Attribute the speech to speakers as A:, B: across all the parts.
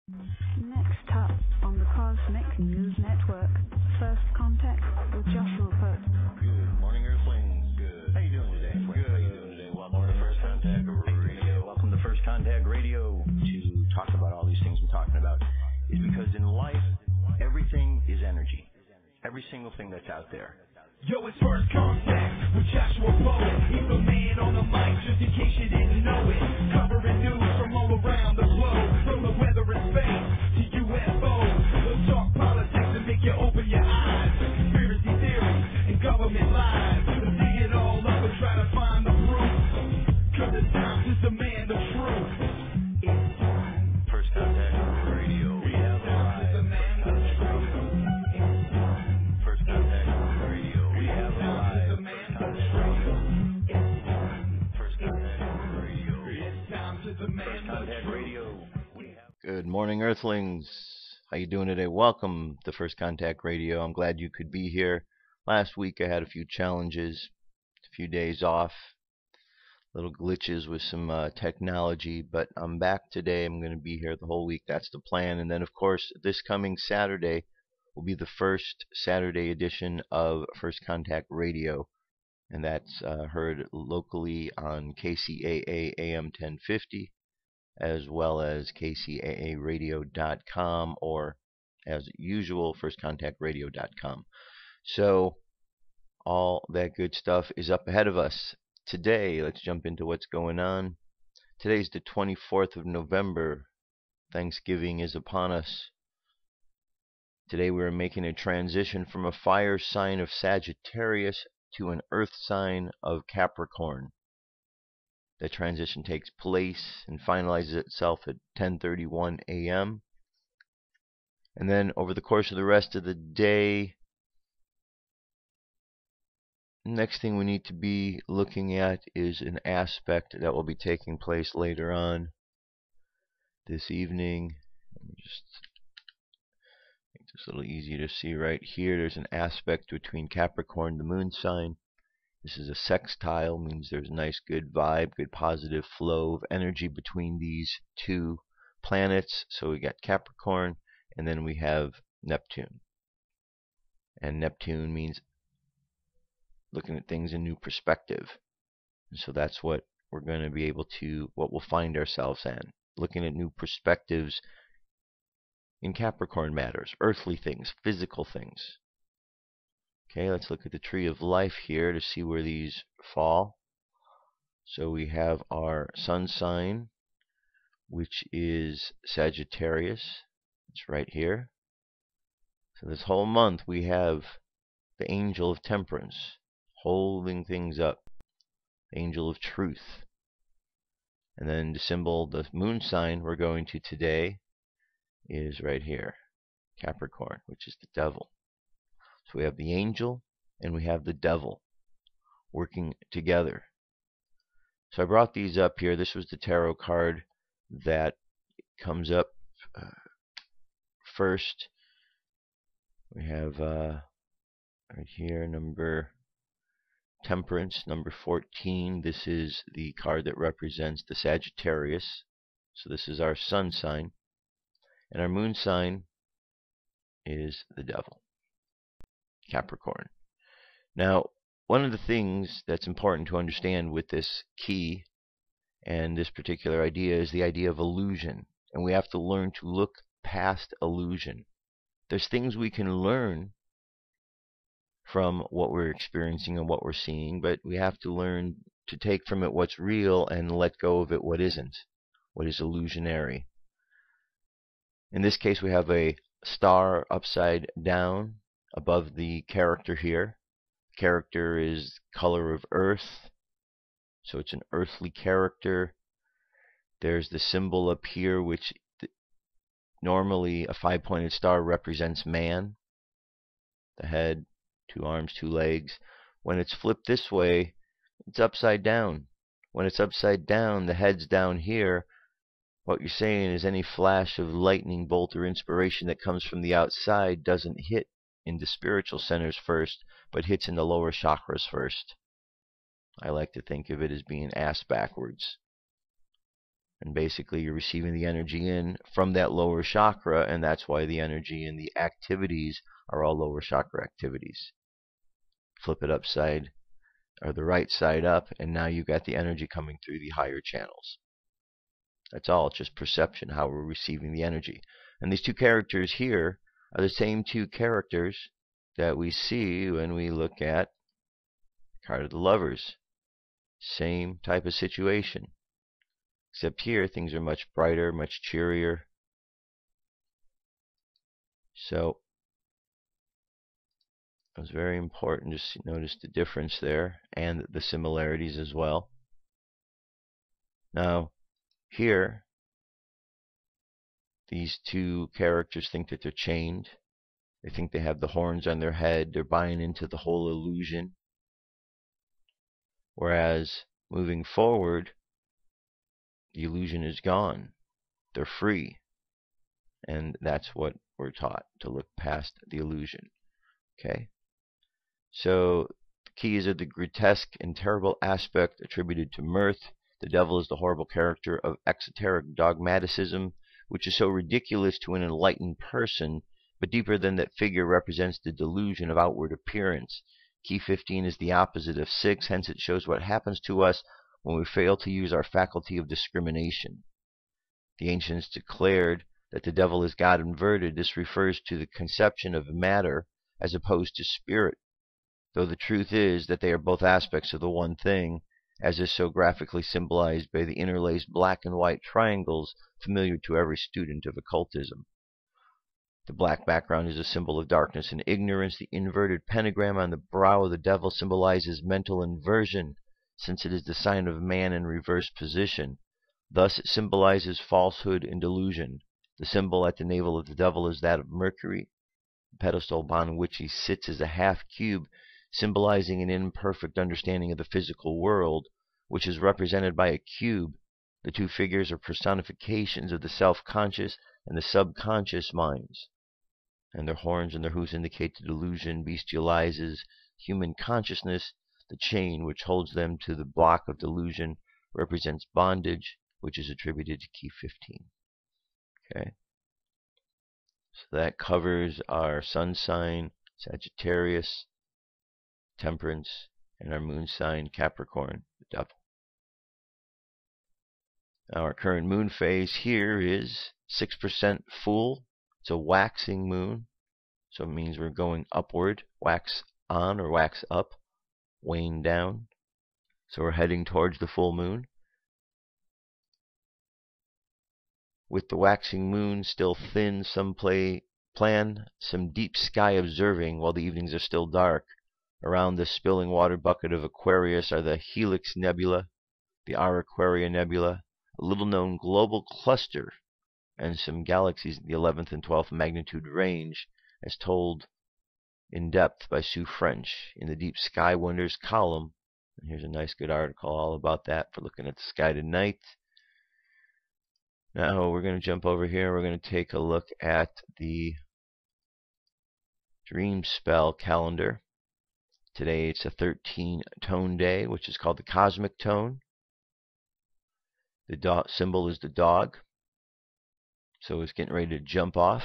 A: Next up on the Cosmic News Network, First Contact with Joshua Pope.
B: Good morning, Earthlings. Good. How you doing today? Good. How you doing today? Welcome to First Contact Radio. Welcome to First Contact Radio. To talk about all these things I'm talking about is because in life, everything is energy. Every single thing that's out there.
C: Yo, it's First Contact with Joshua Pope. He's the man on the mic, just in case you didn't know it. Covering news from all around the globe, from the weather and space to UFOs. We'll talk politics and make you open your eyes. Conspiracy theories and government lies. We'll dig it all up and try to find the proof. Cause the time to demand the truth. It's time.
B: First Contact Radio. We have a live. First Contact Radio. We have a live. First Contact Radio.
C: It's time to demand
B: Contact
C: the
B: Radio.
C: truth.
B: Good morning, Earthlings. How you doing today? Welcome to First Contact Radio. I'm glad you could be here. Last week I had a few challenges, a few days off, little glitches with some technology, but I'm back today. I'm going to be here the whole week. That's the plan. And then, of course, this coming Saturday will be the first Saturday edition of First Contact Radio, and that's heard locally on KCAA AM 1050, as well as kcaaradio.com, or as usual, firstcontactradio.com. So all that good stuff is up ahead of us. Today, let's jump into what's going on. Today's the 24th of November. Thanksgiving is upon us. Today we're making a transition from a fire sign of Sagittarius to an earth sign of Capricorn. That transition takes place and finalizes itself at 10:31 a.m. And then over the course of the rest of the day, next thing we need to be looking at is an aspect that will be taking place later on this evening. Let me just make this a little easier to see right here. There's an aspect between Capricorn, the moon sign. This is a sextile, means there's a nice good vibe, good positive flow of energy between these two planets. So we got Capricorn, and then we have Neptune. And Neptune means looking at things in new perspective. And so that's what we're going to be able to, what we'll find ourselves in, looking at new perspectives in Capricorn matters, earthly things, physical things. Okay, let's look at the tree of life here to see where these fall. So we have our sun sign, which is Sagittarius. It's right here. So this whole month we have the angel of temperance, holding things up, angel of truth. And then the symbol, the moon sign we're going to today is right here, Capricorn, which is the devil. So we have the angel and we have the devil working together. So I brought these up here. This was the tarot card that comes up first. We have right here number Temperance, number 14. This is the card that represents the Sagittarius. So this is our sun sign. And our moon sign is the devil, Capricorn. Now, one of the things that's important to understand with this key and this particular idea is the idea of illusion. And we have to learn to look past illusion. There's things we can learn from what we're experiencing and what we're seeing, but we have to learn to take from it what's real and let go of it what isn't, what is illusionary. In this case, we have a star upside down above the character here. Character is color of earth, so it's an earthly character. There's the symbol up here, which normally a five-pointed star represents man, the head, two arms, two legs. When it's flipped this way, it's upside down. When it's upside down, the head's down here. What you're saying is any flash of lightning bolt or inspiration that comes from the outside doesn't hit in the spiritual centers first, but hits in the lower chakras first. I like to think of it as being ass backwards. And basically you're receiving the energy in from that lower chakra, and that's why the energy and the activities are all lower chakra activities. Flip it upside, or the right side up, and now you've got the energy coming through the higher channels. That's all. It's just perception, how we're receiving the energy. And these two characters here are the same two characters that we see when we look at Card of the Lovers. Same type of situation. Except here, things are much brighter, much cheerier. So, it was very important to notice the difference there, and the similarities as well. Now, here, these two characters think that they're chained. They think they have the horns on their head. They're buying into the whole illusion. Whereas, moving forward, the illusion is gone. They're free. And that's what we're taught, to look past the illusion. Okay? So, the keys are the grotesque and terrible aspect attributed to mirth. The devil is the horrible character of exoteric dogmaticism, which is so ridiculous to an enlightened person, but deeper than that figure represents the delusion of outward appearance. Key 15 is the opposite of 6, hence it shows what happens to us when we fail to use our faculty of discrimination. The ancients declared that the devil is God inverted. This refers to the conception of matter as opposed to spirit, though the truth is that they are both aspects of the one thing, as is so graphically symbolized by the interlaced black and white triangles familiar to every student of occultism. The black background is a symbol of darkness and ignorance. The inverted pentagram on the brow of the devil symbolizes mental inversion, since it is the sign of man in reverse position. Thus it symbolizes falsehood and delusion. The symbol at the navel of the devil is that of Mercury. The pedestal upon which he sits is a half cube, symbolizing an imperfect understanding of the physical world, which is represented by a cube. The two figures are personifications of the self-conscious and the subconscious minds. And their horns and their hooves indicate the delusion bestializes human consciousness. The chain which holds them to the block of delusion represents bondage, which is attributed to key 15. Okay? So that covers our sun sign, Sagittarius, Temperance, and our moon sign, Capricorn, the devil. Now our current moon phase here is 6% full. It's a waxing moon, so it means we're going upward, wax on or wax up, wane down. So we're heading towards the full moon. With the waxing moon still thin, some plan some deep sky observing while the evenings are still dark. Around the spilling water bucket of Aquarius are the Helix Nebula, the R Aquaria Nebula, a little-known global cluster, and some galaxies in the 11th and 12th magnitude range, as told in depth by Sue French in the Deep Sky Wonders column. And here's a nice good article all about that for looking at the sky tonight. Now we're going to jump over here. We're going to take a look at the Dreamspell calendar. Today it's a 13-tone day, which is called the cosmic tone. The symbol is the dog, so it's getting ready to jump off.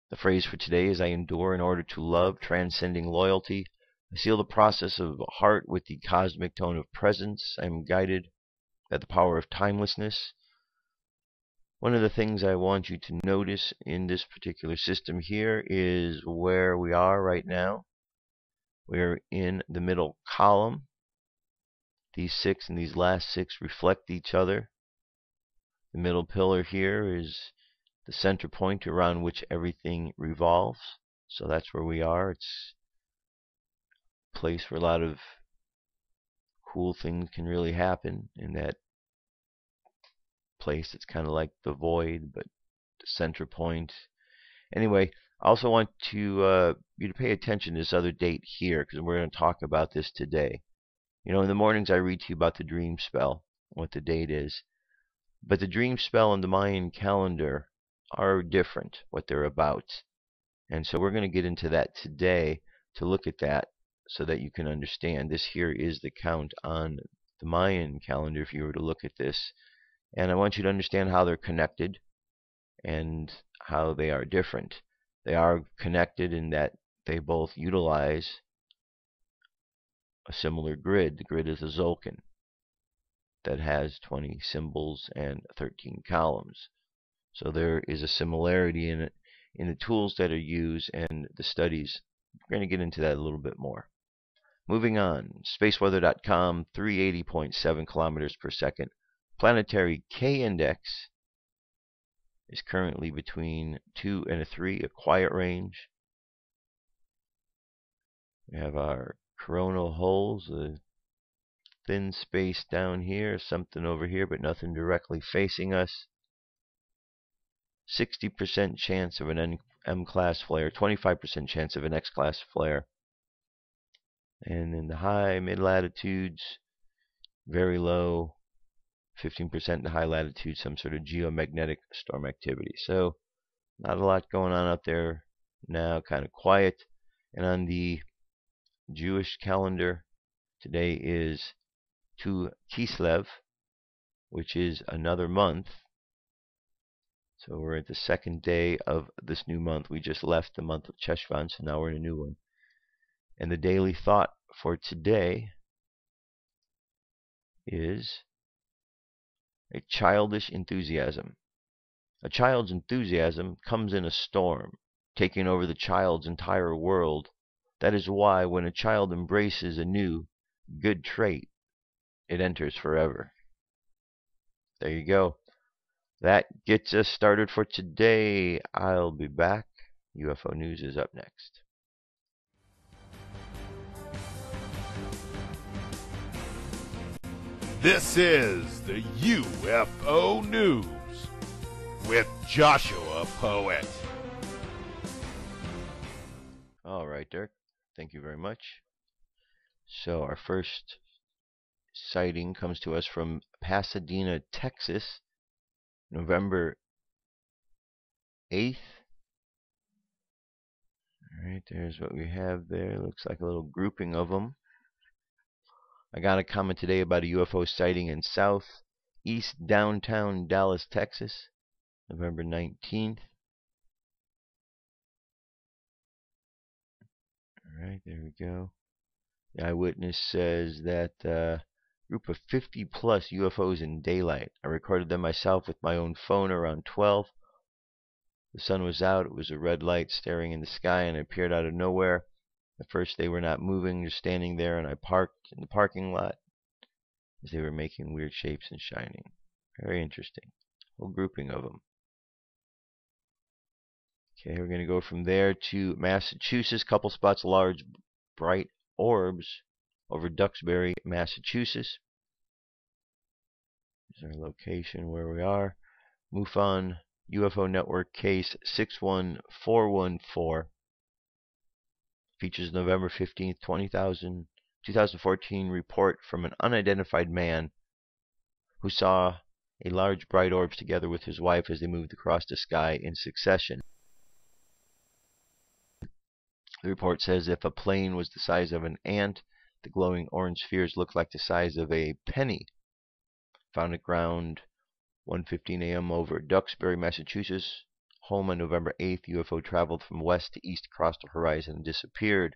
B: The phrase for today is, I endure in order to love, transcending loyalty. I seal the process of heart with the cosmic tone of presence. I am guided by the power of timelessness. One of the things I want you to notice in this particular system here is where we are right now. We're in the middle column. These 6 and these last 6 reflect each other. The middle pillar here is the center point around which everything revolves. So that's where we are. It's a place where a lot of cool things can really happen in that place. It's kind of like the void, but the center point. Anyway, I also want you to pay attention to this other date here, because we're going to talk about this today. You know, in the mornings I read to you about the dream spell, what the date is. But the dream spell and the Mayan calendar are different, what they're about. And so we're going to get into that today to look at that so that you can understand. This here is the count on the Mayan calendar. If you were to look at this, And I want you to understand how they're connected and how they are different. They are connected in that they both utilize a similar grid. The grid is a Zolkin that has 20 symbols and 13 columns. So there is a similarity in it, in the tools that are used and the studies. We're going to get into that a little bit more. Moving on, spaceweather.com, 380.7 kilometers per second. Planetary K-index is currently between 2 and a 3, a quiet range. We have our coronal holes, a thin space down here, something over here, but nothing directly facing us. 60% chance of an M-class flare, 25% chance of an X-class flare. And in the high, mid-latitudes, very low, 15% in the high latitude, some sort of geomagnetic storm activity. So, not a lot going on out there now, kind of quiet. And on the Jewish calendar, today is Tu Kislev, which is another month. So we're at the second day of this new month. We just left the month of Cheshvan, so now we're in a new one. And the daily thought for today is a childish enthusiasm. A child's enthusiasm comes in a storm, taking over the child's entire world. That is why when a child embraces a new, good trait, it enters forever. There you go. That gets us started for today. I'll be back. UFO News is up next.
D: This is the UFO News with Joshua Poet.
B: All right, Dirk. Thank you very much. So our first sighting comes to us from Pasadena, Texas, November 8th. All right, there's what we have there. Looks like a little grouping of them. I got a comment today about a UFO sighting in southeast downtown Dallas, Texas, November 19th. All right, there we go. The eyewitness says that group of 50 plus UFOs in daylight. I recorded them myself with my own phone around 12. The sun was out. It was a red light staring in the sky, and it appeared out of nowhere. At first they were not moving, just standing there, and I parked in the parking lot as they were making weird shapes and shining. Very interesting. Whole grouping of them. Okay, we're going to go from there to Massachusetts. Couple spots large, bright orbs over Duxbury, Massachusetts. Here's our location where we are. MUFON UFO Network case 61414. Features November 15th, 2014 report from an unidentified man who saw a large bright orbs together with his wife as they moved across the sky in succession. The report says if a plane was the size of an ant, the glowing orange spheres looked like the size of a penny. Found at ground 1:15 a.m. over Duxbury, Massachusetts. Home on November 8th, UFO traveled from west to east across the horizon and disappeared.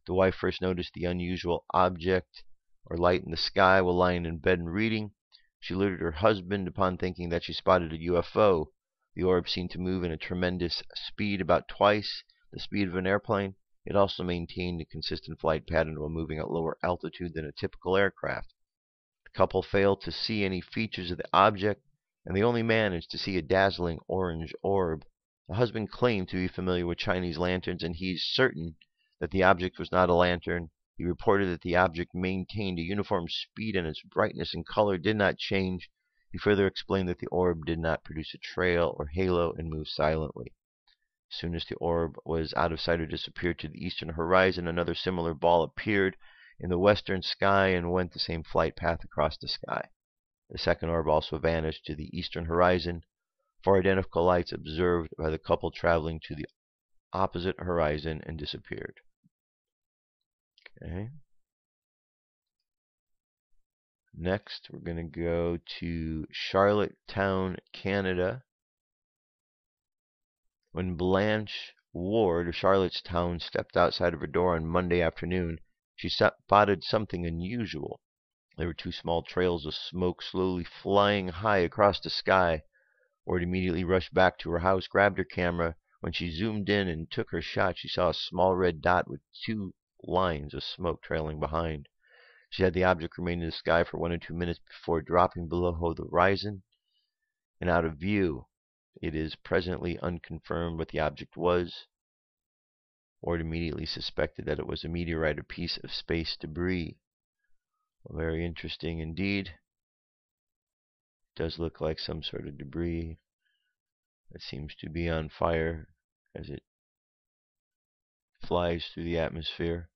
B: The wife first noticed the unusual object or light in the sky while lying in bed and reading. She alerted her husband upon thinking that she spotted a UFO. The orb seemed to move in a tremendous speed, about twice the speed of an airplane. It also maintained a consistent flight pattern while moving at lower altitude than a typical aircraft. The couple failed to see any features of the object, and they only managed to see a dazzling orange orb. The husband claimed to be familiar with Chinese lanterns, and he's certain that the object was not a lantern. He reported that the object maintained a uniform speed and its brightness and color did not change. He further explained that the orb did not produce a trail or halo and moved silently. As soon as the orb was out of sight or disappeared to the eastern horizon, another similar ball appeared in the western sky and went the same flight path across the sky. The second orb also vanished to the eastern horizon. 4 identical lights observed by the couple traveling to the opposite horizon and disappeared. Okay. Next, we're going to go to Charlottetown, Canada. When Blanche Ward of Charlottetown stepped outside of her door on Monday afternoon, she spotted something unusual. There were two small trails of smoke slowly flying high across the sky. Ward immediately rushed back to her house, grabbed her camera. When she zoomed in and took her shot, she saw a small red dot with two lines of smoke trailing behind. She had the object remain in the sky for 1 or 2 minutes before dropping below the horizon and out of view. It is presently unconfirmed what the object was. Ward immediately suspected that it was a meteorite or piece of space debris. Very interesting indeed. It does look like some sort of debris that seems to be on fire as it flies through the atmosphere.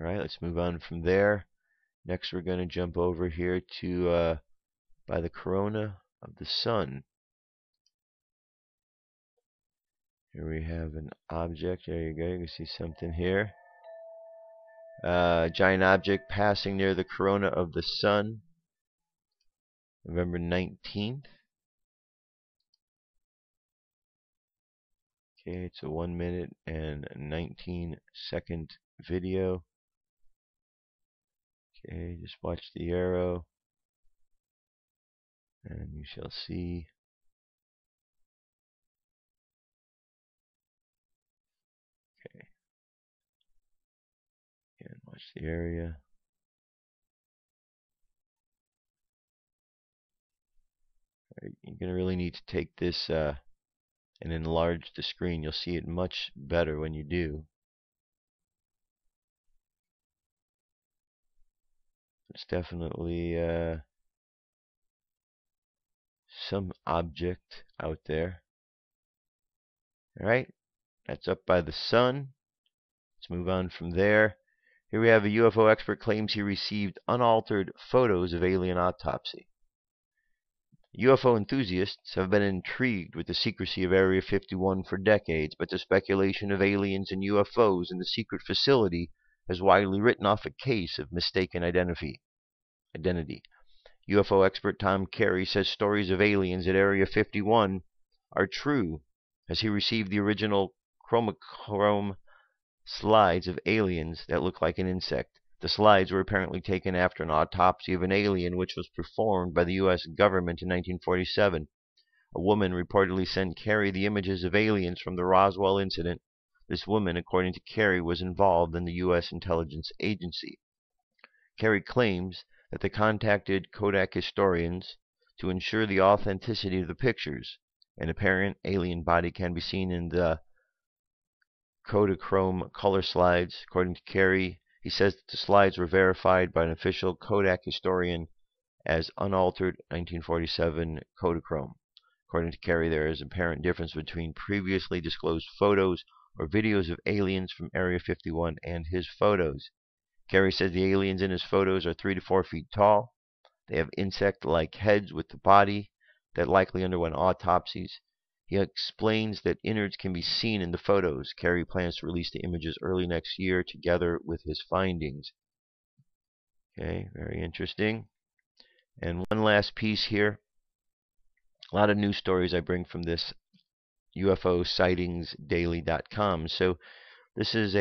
B: Alright, let's move on from there. Next, we're going to jump over here to by the corona of the sun. Here we have an object. There you go. You can see something here. Giant object passing near the corona of the sun. November 19th. Okay, it's a 1 minute and 19-second video. Okay, just watch the arrow, and you shall see. Okay, and watch the area. Right, you're going to really need to take this and enlarge the screen. You'll see it much better when you do. It's definitely some object out there. Alright, that's up by the sun. Let's move on from there. Here we have a UFO expert claims he received unaltered photos of alien autopsy. UFO enthusiasts have been intrigued with the secrecy of Area 51 for decades, but the speculation of aliens and UFOs in the secret facility has widely written off a case of mistaken identity. UFO expert Tom Carey says stories of aliens at Area 51 are true, as he received the original chromochrome slides of aliens that look like an insect. The slides were apparently taken after an autopsy of an alien which was performed by the U.S. government in 1947. A woman reportedly sent Carey the images of aliens from the Roswell incident. This woman, according to Carey, was involved in the U.S. intelligence agency. Carey claims that they contacted Kodak historians to ensure the authenticity of the pictures. An apparent alien body can be seen in the Kodachrome color slides. According to Carey, he says that the slides were verified by an official Kodak historian as unaltered 1947 Kodachrome. According to Carey, there is an apparent difference between previously disclosed photos or videos of aliens from Area 51 and his photos. Carey says the aliens in his photos are 3 to 4 feet tall. They have insect-like heads with the body that likely underwent autopsies. He explains that innards can be seen in the photos. Carey plans to release the images early next year together with his findings. Okay, very interesting. And one last piece here. A lot of news stories I bring from this UFOsightingsdaily.com. So this is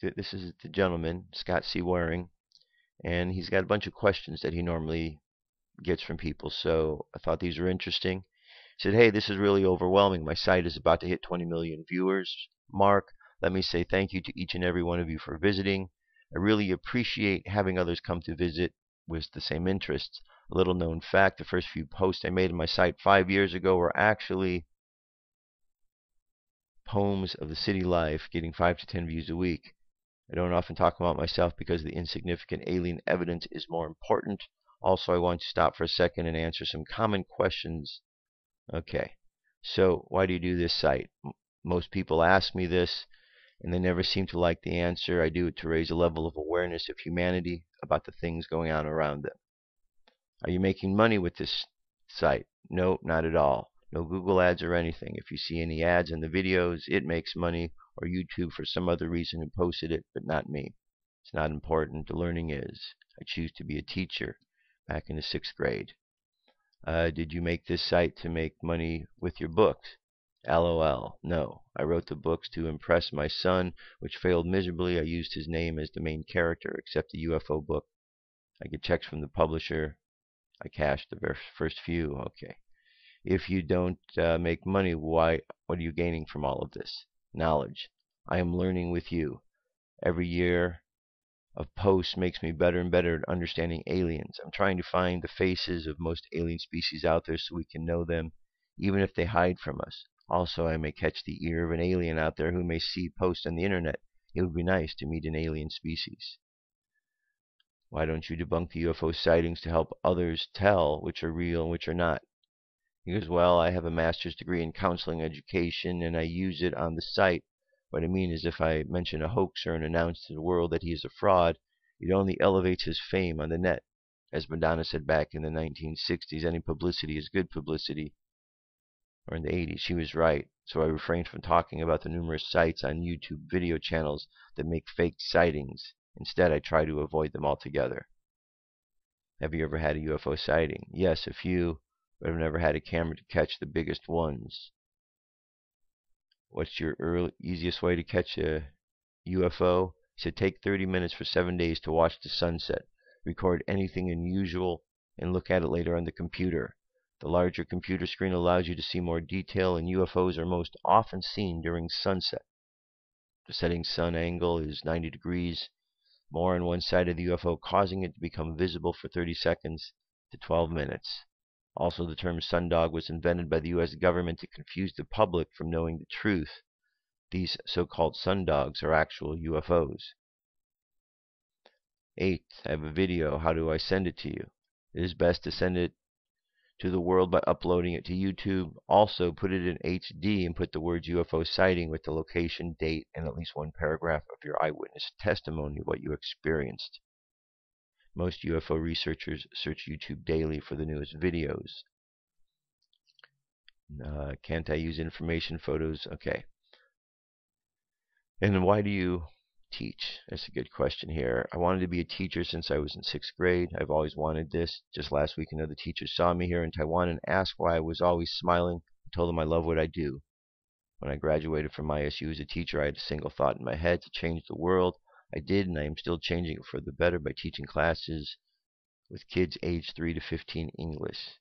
B: the gentleman, Scott C. Waring, and he's got a bunch of questions that he normally gets from people. So I thought these were interesting. He said, hey, this is really overwhelming. My site is about to hit 20 million viewers mark. Let me say thank you to each and every one of you for visiting. I really appreciate having others come to visit with the same interests. A little known fact, the first few posts I made on my site 5 years ago were actually poems of the city life, getting 5 to 10 views a week. I don't often talk about myself because the insignificant alien evidence is more important. Also, I want to stop for a second and answer some common questions. Okay, so why do you do this site? Most people ask me this, and they never seem to like the answer. I do it to raise a level of awareness of humanity about the things going on around them. Are you making money with this site? No, not at all. No Google ads or anything. If you see any ads in the videos, it makes money, or YouTube for some other reason who posted it, but not me. It's not important. The learning is. I choose to be a teacher back in the 6th grade. Did you make this site to make money with your books? LOL. No. I wrote the books to impress my son, which failed miserably. I used his name as the main character, except the UFO book. I get checks from the publisher. I cashed the first few. Okay. If you don't make money, what are you gaining from all of this? Knowledge. I am learning with you. Every year of posts makes me better and better at understanding aliens. I'm trying to find the faces of most alien species out there so we can know them, even if they hide from us. Also, I may catch the ear of an alien out there who may see posts on the internet. It would be nice to meet an alien species. Why don't you debunk the UFO sightings to help others tell which are real and which are not? He goes, well, I have a master's degree in counseling education, and I use it on the site. What I mean is if I mention a hoaxer and announce to the world that he is a fraud, it only elevates his fame on the net. As Madonna said back in the 1960s, any publicity is good publicity. Or in the 80s, she was right. So I refrained from talking about the numerous sites on YouTube video channels that make fake sightings. Instead, I try to avoid them altogether. Have you ever had a UFO sighting? Yes, a few. But I've never had a camera to catch the biggest ones. What's your easiest way to catch a UFO? He said take 30 minutes for 7 days to watch the sunset. Record anything unusual and look at it later on the computer. The larger computer screen allows you to see more detail, and UFOs are most often seen during sunset. The setting sun angle is 90 degrees more on one side of the UFO, causing it to become visible for 30 seconds to 12 minutes. Also, the term sundog was invented by the U.S. government to confuse the public from knowing the truth. These so-called sundogs are actual UFOs. 8. I have a video. How do I send it to you? It is best to send it to the world by uploading it to YouTube. Also, put it in HD and put the words UFO sighting with the location, date, and at least one paragraph of your eyewitness testimony of what you experienced. Most UFO researchers search YouTube daily for the newest videos. Can't I use information photos? Okay. And why do you teach? That's a good question here. I wanted to be a teacher since I was in 6th grade. I've always wanted this. Just last week, another teacher saw me here in Taiwan and asked why I was always smiling. I told him I love what I do. When I graduated from ISU as a teacher, I had a single thought in my head to change the world. I did, and I am still changing it for the better by teaching classes with kids aged 3 to 15 English.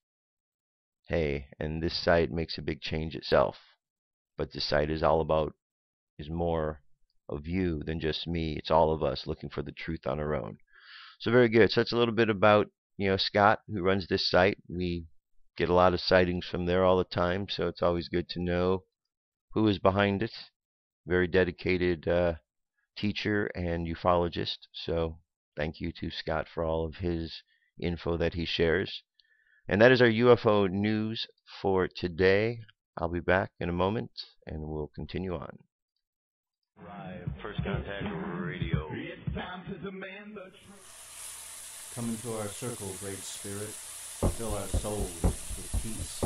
B: Hey, and this site makes a big change itself. But this site is more of you than just me. It's all of us looking for the truth on our own. So very good. So that's a little bit about Scott, who runs this site. We get a lot of sightings from there all the time, so it's always good to know who is behind it. Very dedicated teacher and ufologist. So thank you to Scott for all of his info that he shares. And that is our UFO news for today. I'll be back in a moment, and we'll continue on. Live First Contact Radio.
C: It's time to demand the truth.
E: Come into our circle, Great Spirit. Fill our souls with peace.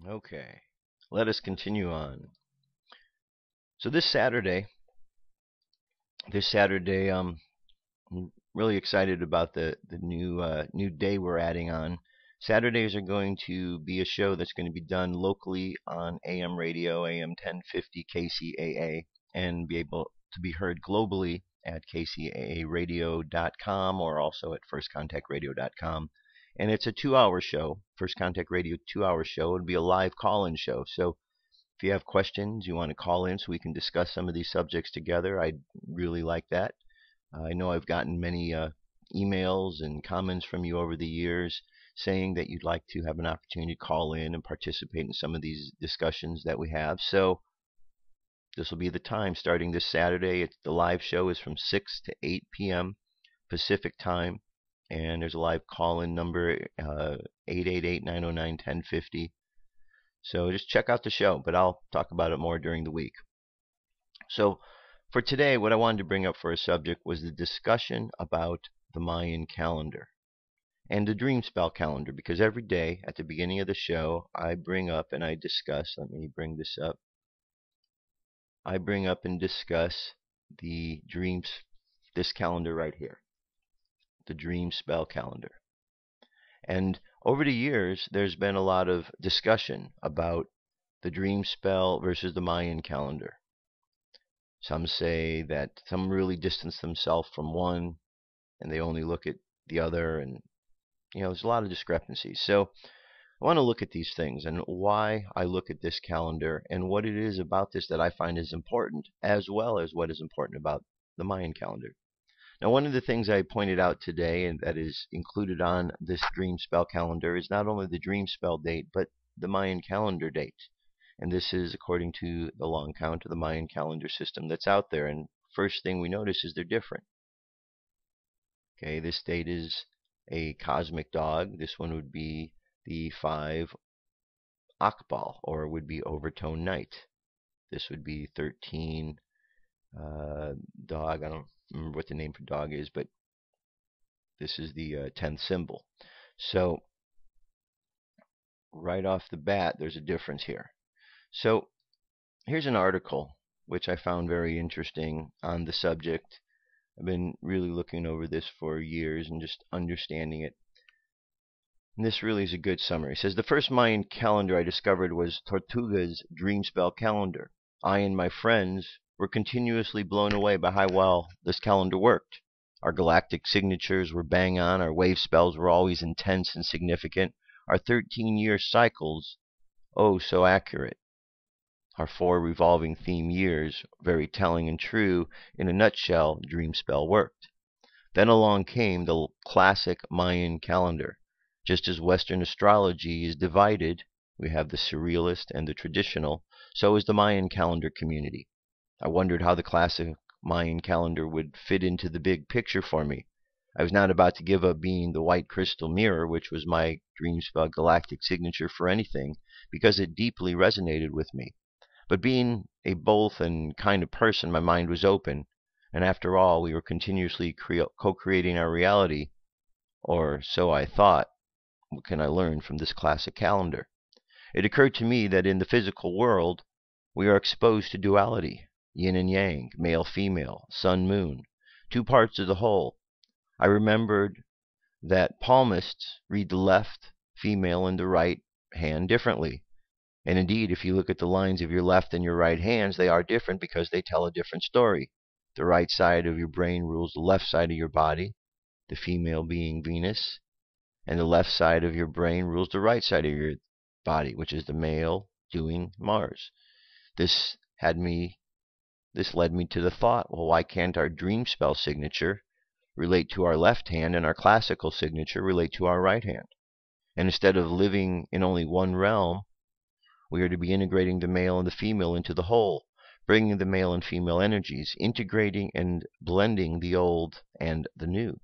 B: Okay, let us continue on. So this Saturday, I'm really excited about the new day we're adding on. Saturdays are going to be a show that's going to be done locally on AM radio, AM 1050 KCAA, and be able to be heard globally at kcaaradio.com or also at firstcontactradio.com. And it's a 2-hour show, First Contact Radio 2-hour show. It'll be a live call-in show. So if you have questions, you want to call in so we can discuss some of these subjects together, I'd really like that. I know I've gotten many emails and comments from you over the years saying that you'd like to have an opportunity to call in and participate in some of these discussions that we have. So this will be the time starting this Saturday. The live show is from 6 to 8 p.m. Pacific time. And there's a live call-in number, 888-909-1050. So just check out the show, but I'll talk about it more during the week. So for today, what I wanted to bring up for a subject was the discussion about the Mayan calendar and the Dreamspell calendar, because every day at the beginning of the show, I bring up and I discuss, let me bring this up, I bring up and discuss this calendar right here, the Dreamspell calendar. And over the years, there's been a lot of discussion about the Dreamspell versus the Mayan calendar. Some say that some really distance themselves from one and they only look at the other, and there's a lot of discrepancies. So I want to look at these things and why I look at this calendar and what it is about this that I find is important, as well as what is important about the Mayan calendar. Now, one of the things I pointed out today, and that is included on this Dreamspell calendar, is not only the Dreamspell date, but the Mayan calendar date. And this is according to the long count of the Mayan calendar system that's out there. And first thing we notice is they're different. Okay, this date is a cosmic dog. This one would be the 5 Akbal, or would be overtone night. This would be 13 dog. I don't remember what the name for dog is, but this is the 10th symbol. So right off the bat, there's a difference here. So here's an article which I found very interesting on the subject. I've been really looking over this for years and just understanding it. And this really is a good summary. It says, the first Mayan calendar I discovered was Tortuga's Dreamspell calendar. I and my friends were continuously blown away by how well this calendar worked. Our galactic signatures were bang on, our wave spells were always intense and significant, our 13-year cycles, oh so accurate. Our 4 revolving theme years, very telling and true. In a nutshell, Dreamspell worked. Then along came the classic Mayan calendar. Just as Western astrology is divided, we have the surrealist and the traditional, so is the Mayan calendar community. I wondered how the classic Mayan calendar would fit into the big picture for me. I was not about to give up being the white crystal mirror, which was my Dreamspell galactic signature, for anything, because it deeply resonated with me. But being a both and kind of person, my mind was open, and after all, we were continuously co-creating our reality, or so I thought. What can I learn from this classic calendar? It occurred to me that in the physical world, we are exposed to duality, yin and yang, male, female, sun, moon, 2 parts of the whole. I remembered that palmists read the left, female, and the right hand differently. And indeed, if you look at the lines of your left and your right hands, they are different because they tell a different story. The right side of your brain rules the left side of your body, the female being Venus, and the left side of your brain rules the right side of your body, which is the male doing Mars. This led me to the thought, well, why can't our Dreamspell signature relate to our left hand and our classical signature relate to our right hand? And instead of living in only one realm, we are to be integrating the male and the female into the whole, bringing the male and female energies, integrating and blending the old and the new.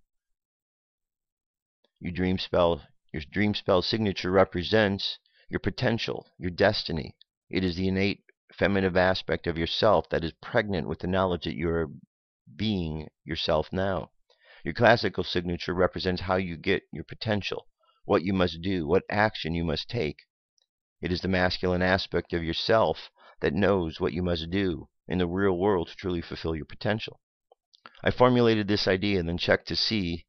B: Your Dreamspell signature represents your potential, your destiny. It is the innate feminine aspect of yourself that is pregnant with the knowledge that you are being yourself now. Your classical signature represents how you get your potential, what you must do, what action you must take. It is the masculine aspect of yourself that knows what you must do in the real world to truly fulfill your potential. I formulated this idea and then checked to see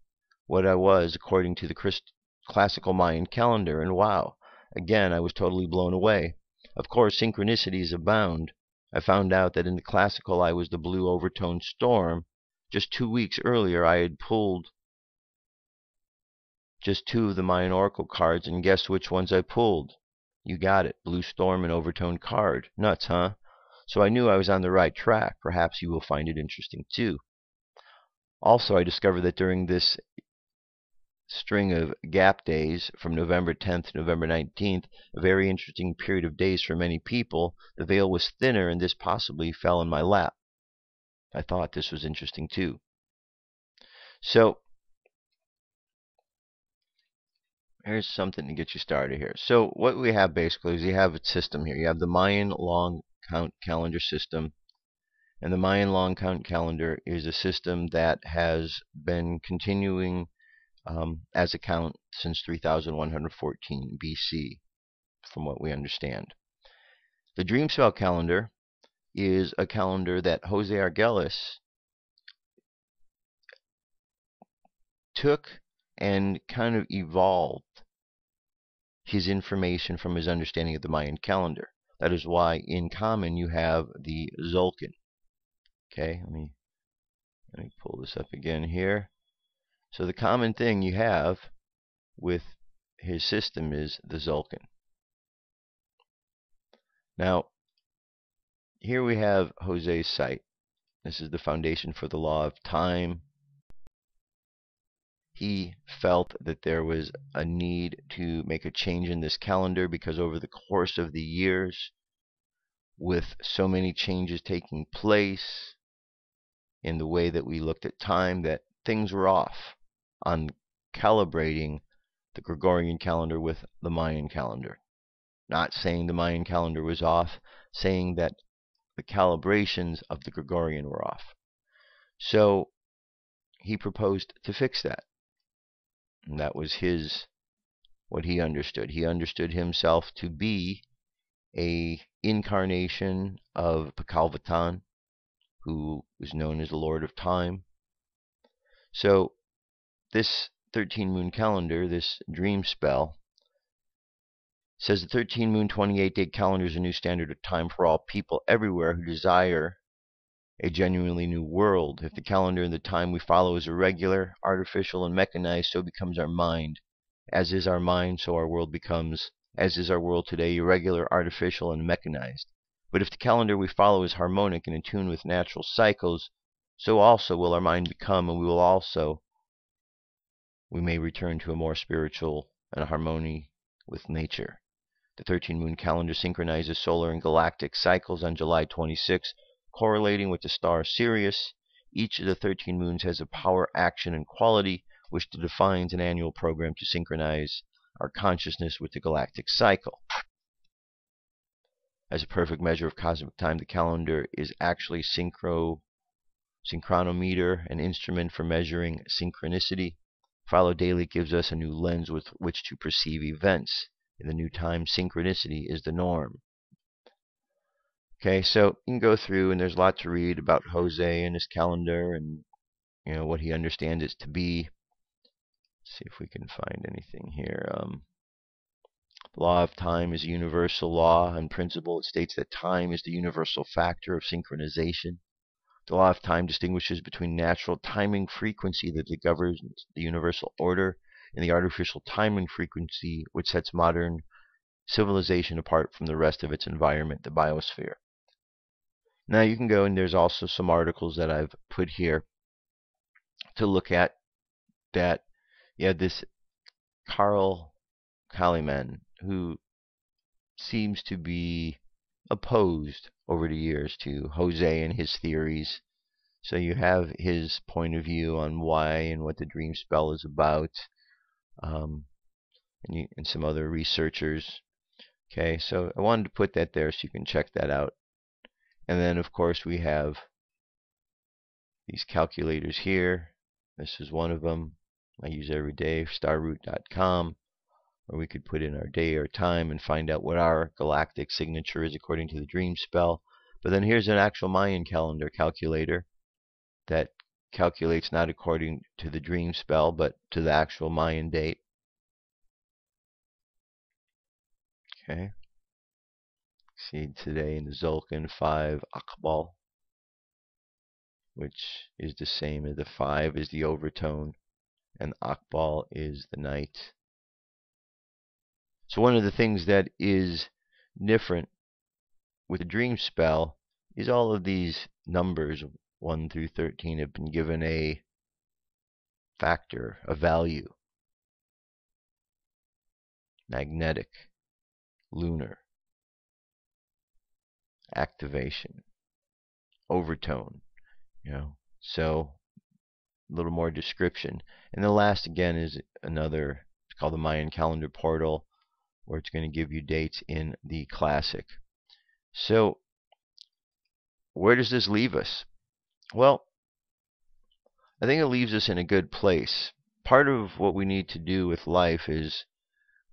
B: what I was according to the classical Mayan calendar, and wow, again I was totally blown away. Of course, synchronicities abound. I found out that in the classical I was the blue overtone storm. Just 2 weeks earlier I had pulled just 2 of the Mayan Oracle cards, and guess which ones I pulled? You got it, Blue Storm and Overtone card. Nuts, huh? So I knew I was on the right track. Perhaps you will find it interesting too. Also, I discovered that during this string of gap days from November 10th to November 19th, a very interesting period of days for many people, the veil was thinner and this possibly fell in my lap. I thought this was interesting too. So, here's something to get you started here. So, what we have basically is you have a system here. You have the Mayan long count calendar system. And the Mayan long count calendar is a system that has been continuing as a count since 3114 BC, from what we understand. The Dreamspell calendar is a calendar that Jose Argelis took and kind of evolved his information from his understanding of the Mayan calendar. That is why in common you have the Tzolk'in. Okay, let me pull this up again here. So the common thing you have with his system is the Tzolk'in. Now, here we have Jose's site. This is the foundation for the law of time. He felt that there was a need to make a change in this calendar because over the course of the years, with so many changes taking place in the way that we looked at time, that things were off on calibrating the Gregorian calendar with the Mayan calendar. Not saying the Mayan calendar was off, saying that the calibrations of the Gregorian were off. So he proposed to fix that. And that was what he understood. He understood himself to be a incarnation of Pakalvatan, who was known as the Lord of Time. So this 13 moon calendar, this dream spell, says the 13 moon 28-day calendar is a new standard of time for all people everywhere who desire a genuinely new world. If the calendar and the time we follow is irregular, artificial, and mechanized, so becomes our mind. As is our mind, so our world becomes, as is our world today, irregular, artificial, and mechanized. But if the calendar we follow is harmonic and in tune with natural cycles, so also will our mind become, and we may return to a more spiritual and harmony with nature. The 13 moon calendar synchronizes solar and galactic cycles on July 26, correlating with the star Sirius. Each of the 13 moons has a power, action, and quality which defines an annual program to synchronize our consciousness with the galactic cycle. As a perfect measure of cosmic time, the calendar is actually synchronometer, an instrument for measuring synchronicity. Follow daily gives us a new lens with which to perceive events. In the new time, synchronicity is the norm. Okay, so you can go through, and there's a lot to read about Jose and his calendar, and what he understands it to be. Let's see if we can find anything here. The law of time is a universal law and principle. It states that time is the universal factor of synchronization. The law of time distinguishes between natural timing frequency that governs the universal order and the artificial timing frequency which sets modern civilization apart from the rest of its environment, the biosphere. Now you can go, and there's also some articles that I've put here to look at that. This Carl Kaliman, who seems to be opposed over the years to Jose and his theories. So you have his point of view on why and what the dream spell is about, and some other researchers. Okay, so I wanted to put that there so you can check that out. And then, of course, we have these calculators here. This is one of them I use every day, starroot.com, where we could put in our day or time and find out what our galactic signature is according to the dream spell. But then here's an actual Mayan calendar calculator that calculates not according to the dream spell, but to the actual Mayan date. Okay. See today in the Tzolk'in 5 Akbal, which is the same as the 5 is the overtone. and Akbal is the night. So one of the things that is different with the dream spell is all of these numbers, 1 through 13, have been given a factor, a value. Magnetic, lunar, activation, overtone, so a little more description. And the last again is another, it's called the Mayan calendar portal, where it's going to give you dates in the classic. So where does this leave us? Well, I think it leaves us in a good place. Part of what we need to do with life is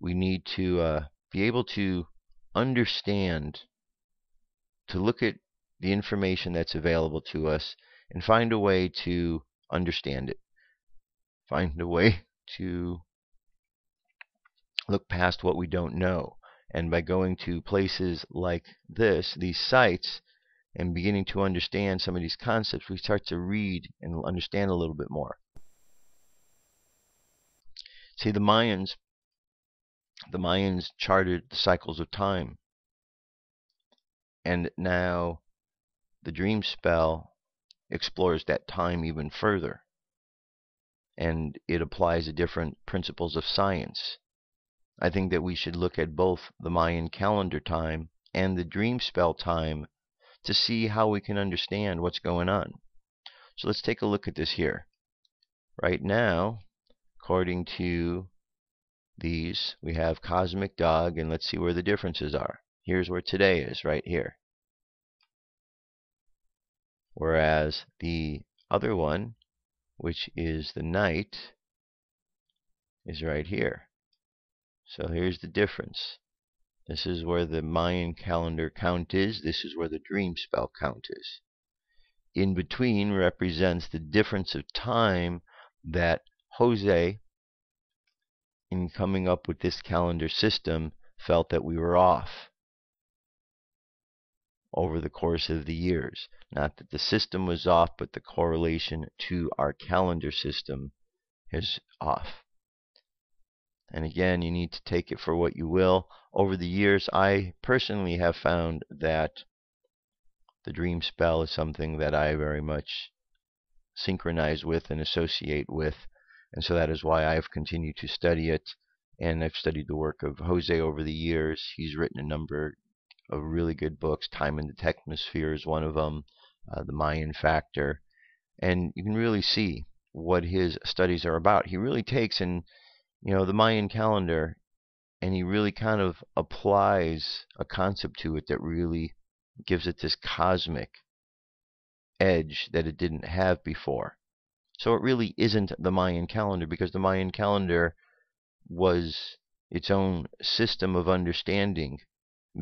B: we need to be able to understand, to look at the information that's available to us and find a way to understand it. Find a way to look past what we don't know. And by going to places like this, these sites, and beginning to understand some of these concepts, we start to read and understand a little bit more. See, the Mayans charted the cycles of time. And now the dream spell explores that time even further. And it applies the different principles of science. I think that we should look at both the Mayan calendar time and the dream spell time to see how we can understand what's going on. So let's take a look at this here. Right now, according to these, we have Cosmic Dog, and let's see where the differences are. Here's where today is, right here. Whereas the other one, which is the night, is right here. So here's the difference. This is where the Mayan calendar count is. This is where the dream spell count is. In between represents the difference of time that Jose, in coming up with this calendar system, felt that we were off over the course of the years. Not that the system was off, but the correlation to our calendar system is off. And again, you need to take it for what you will. Over the years, I personally have found that the dream spell is something that I very much synchronize with and associate with. And so that is why I've continued to study it. And I've studied the work of Jose over the years. He's written a number of really good books. Time in the Technosphere is one of them. The Mayan Factor. And you can really see what his studies are about. He really takes in the Mayan calendar, and he really kind of applies a concept to it that really gives it this cosmic edge that it didn't have before. So it really isn't the Mayan calendar, because the Mayan calendar was its own system of understanding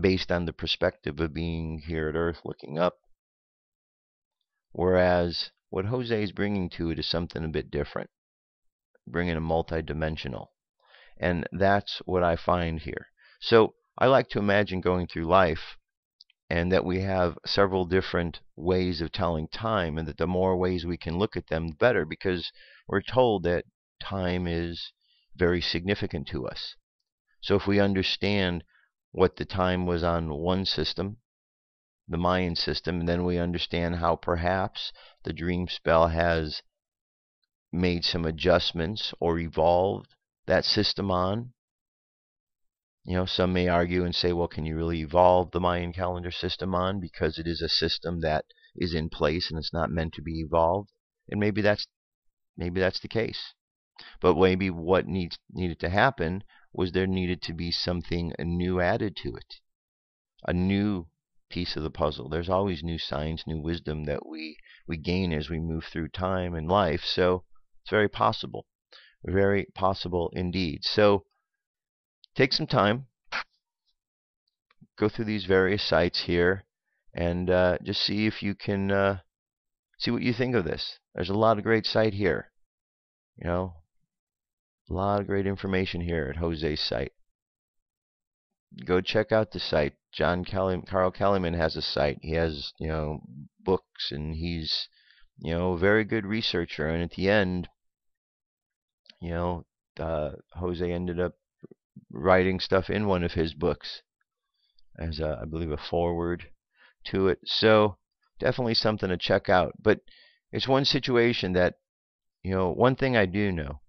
B: based on the perspective of being here at Earth looking up. Whereas what Jose is bringing to it is something a bit different, bringing a multi-dimensional. And that's what I find here. So I like to imagine going through life, and that we have several different ways of telling time, and that the more ways we can look at them, the better, because we're told that time is very significant to us. So if we understand what the time was on one system, the Mayan system, and then we understand how perhaps the dream spell has made some adjustments or evolved that system on. Some may argue and say, well, can you really evolve the Mayan calendar system on, because it is a system that is in place and it's not meant to be evolved? And maybe that's the case. But maybe what needed to happen was there needed to be something new added to it, a new piece of the puzzle. There's always new science, new wisdom that we gain as we move through time and life. So it's very possible indeed. So take some time, go through these various sites here, and just see if you can see what you think of this. There's a lot of great site here. A lot of great information here at Jose's site. Go check out the site. Carl Kellyman has a site. He has, books, and he's, a very good researcher. And at the end, You know, Jose ended up writing stuff in one of his books as, I believe, a foreword to it. So definitely something to check out. But it's one situation that, one thing I do know.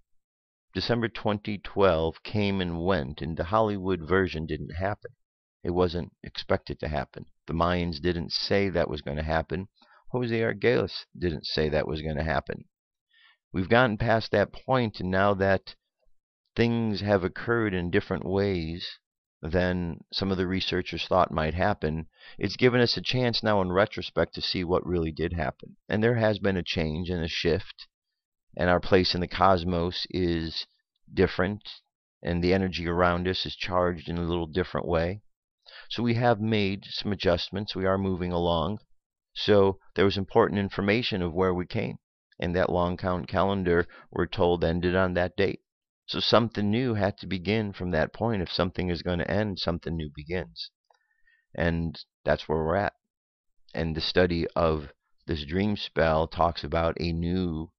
B: December 2012 came and went, and the Hollywood version didn't happen. It wasn't expected to happen. The Mayans didn't say that was going to happen. Jose Arguelles didn't say that was going to happen. We've gotten past that point, and now that things have occurred in different ways than some of the researchers thought might happen, it's given us a chance now in retrospect to see what really did happen. And there has been a change and a shift, and our place in the cosmos is different, and the energy around us is charged in a little different way. So we have made some adjustments. We are moving along. So there was important information of where we came. And that long count calendar, we're told, ended on that date. So something new had to begin from that point. If something is going to end, something new begins. And that's where we're at. And the study of this dream spell talks about a new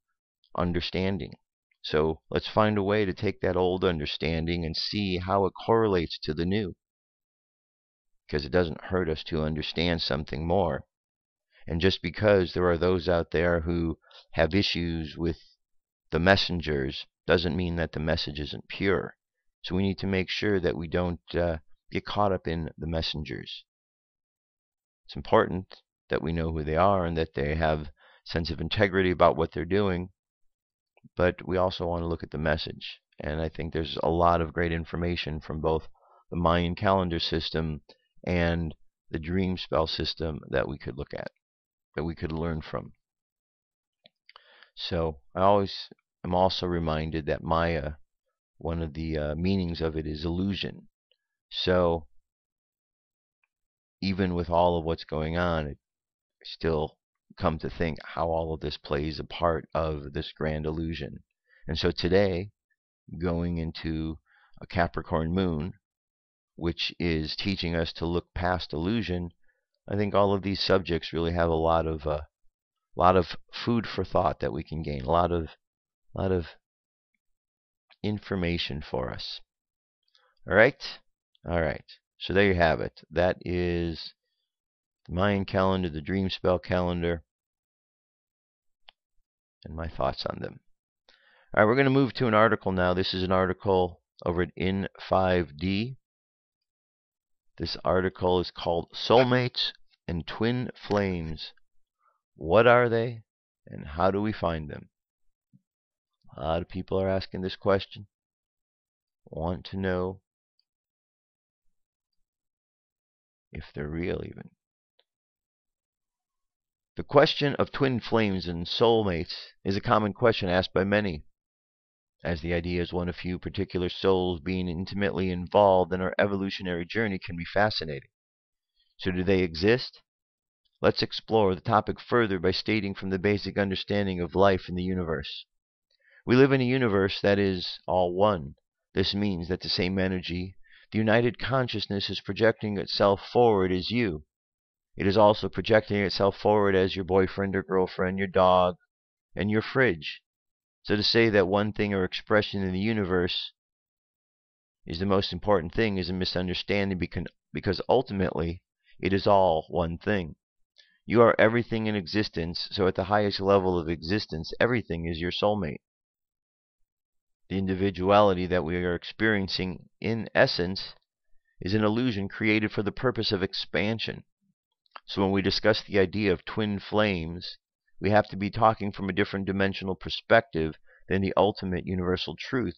B: understanding. So let's find a way to take that old understanding and see how it correlates to the new. Because it doesn't hurt us to understand something more. And just because there are those out there who have issues with the messengers doesn't mean that the message isn't pure. So we need to make sure that we don't get caught up in the messengers. It's important that we know who they are and that they have a sense of integrity about what they're doing. But we also want to look at the message. And I think there's a lot of great information from both the Mayan calendar system and the dream spell system that we could look at, that we could learn from. So I always am also reminded that Maya, one of the meanings of it is illusion. So even with all of what's going on, I still come to think how all of this plays a part of this grand illusion. And so today, going into a Capricorn moon, which is teaching us to look past illusion, I think all of these subjects really have a lot of food for thought that we can gain, a lot of information for us. All right. So there you have it. That is the Mayan calendar, the Dreamspell calendar, and my thoughts on them. All right, we're going to move to an article now. This is an article over at In5D. This article is called Soulmates and Twin Flames. What are they, and how do we find them? A lot of people are asking this question, want to know if they're real even. The question of twin flames and soulmates is a common question asked by many, as the idea is one of few particular souls being intimately involved in our evolutionary journey can be fascinating. So do they exist? Let's explore the topic further by stating from the basic understanding of life in the universe. We live in a universe that is all one. This means that the same energy, the united consciousness, is projecting itself forward as you. It is also projecting itself forward as your boyfriend or girlfriend, your dog, and your fridge. So to say that one thing or expression in the universe is the most important thing is a misunderstanding, because ultimately it is all one thing. You are everything in existence, so at the highest level of existence, everything is your soulmate. The individuality that we are experiencing, in essence, is an illusion created for the purpose of expansion. So when we discuss the idea of twin flames, we have to be talking from a different dimensional perspective than the ultimate universal truth,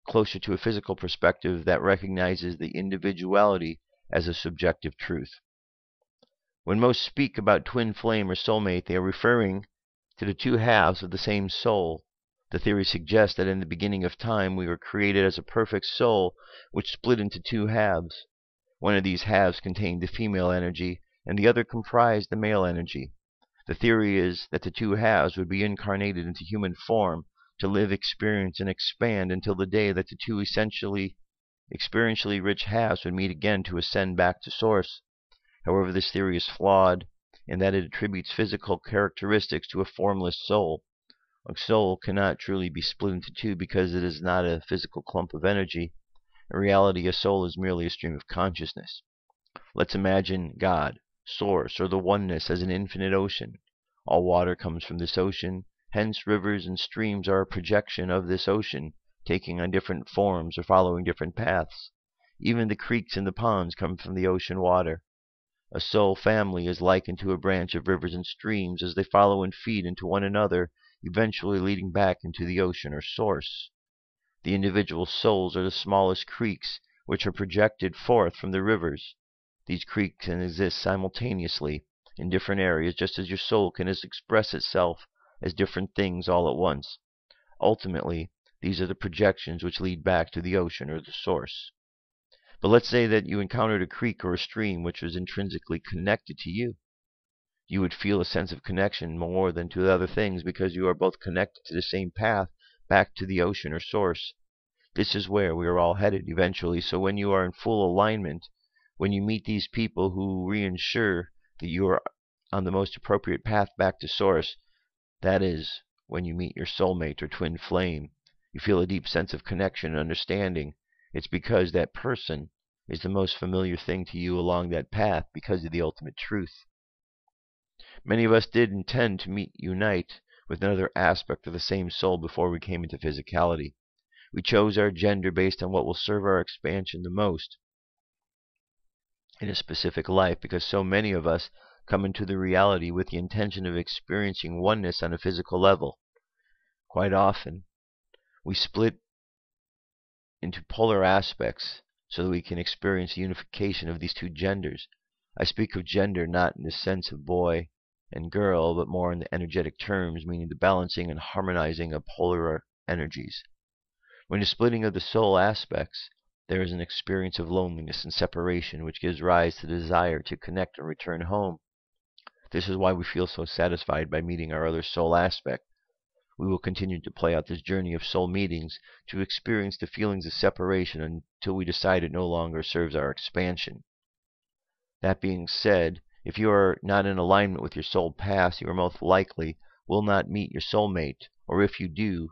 B: closer to a physical perspective that recognizes the individuality as a subjective truth. When most speak about twin flame or soulmate, they are referring to the two halves of the same soul. The theory suggests that in the beginning of time we were created as a perfect soul which split into two halves. One of these halves contained the female energy and the other comprised the male energy. The theory is that the two halves would be incarnated into human form to live, experience, and expand until the day that the two experientially rich halves would meet again to ascend back to source. However, this theory is flawed in that it attributes physical characteristics to a formless soul. A soul cannot truly be split into two because it is not a physical clump of energy. In reality, a soul is merely a stream of consciousness. Let's imagine God, Source, or the Oneness as an infinite ocean. All water comes from this ocean, hence rivers and streams are a projection of this ocean, taking on different forms or following different paths. Even the creeks and the ponds come from the ocean water. A soul family is likened to a branch of rivers and streams as they follow and feed into one another, eventually leading back into the ocean or source. The individual souls are the smallest creeks, which are projected forth from the rivers. These creeks can exist simultaneously in different areas, just as your soul can express itself as different things all at once. Ultimately, these are the projections which lead back to the ocean or the source. But let's say that you encountered a creek or a stream which was intrinsically connected to you. You would feel a sense of connection more than to other things because you are both connected to the same path back to the ocean or source. This is where we are all headed eventually, so when you are in full alignment, when you meet these people who reassure that you are on the most appropriate path back to source, that is, when you meet your soulmate or twin flame, you feel a deep sense of connection and understanding. It's because that person is the most familiar thing to you along that path because of the ultimate truth. Many of us did intend to unite with another aspect of the same soul before we came into physicality. We chose our gender based on what will serve our expansion the most in a specific life because so many of us come into the reality with the intention of experiencing oneness on a physical level. Quite often, we split into polar aspects so that we can experience the unification of these two genders. I speak of gender not in the sense of boy and girl, but more in the energetic terms, meaning the balancing and harmonizing of polar energies. When the splitting of the soul aspects, there is an experience of loneliness and separation which gives rise to the desire to connect and return home. This is why we feel so satisfied by meeting our other soul aspect. We will continue to play out this journey of soul meetings to experience the feelings of separation until we decide it no longer serves our expansion. That being said, if you are not in alignment with your soul path, you are most likely will not meet your soulmate, or if you do,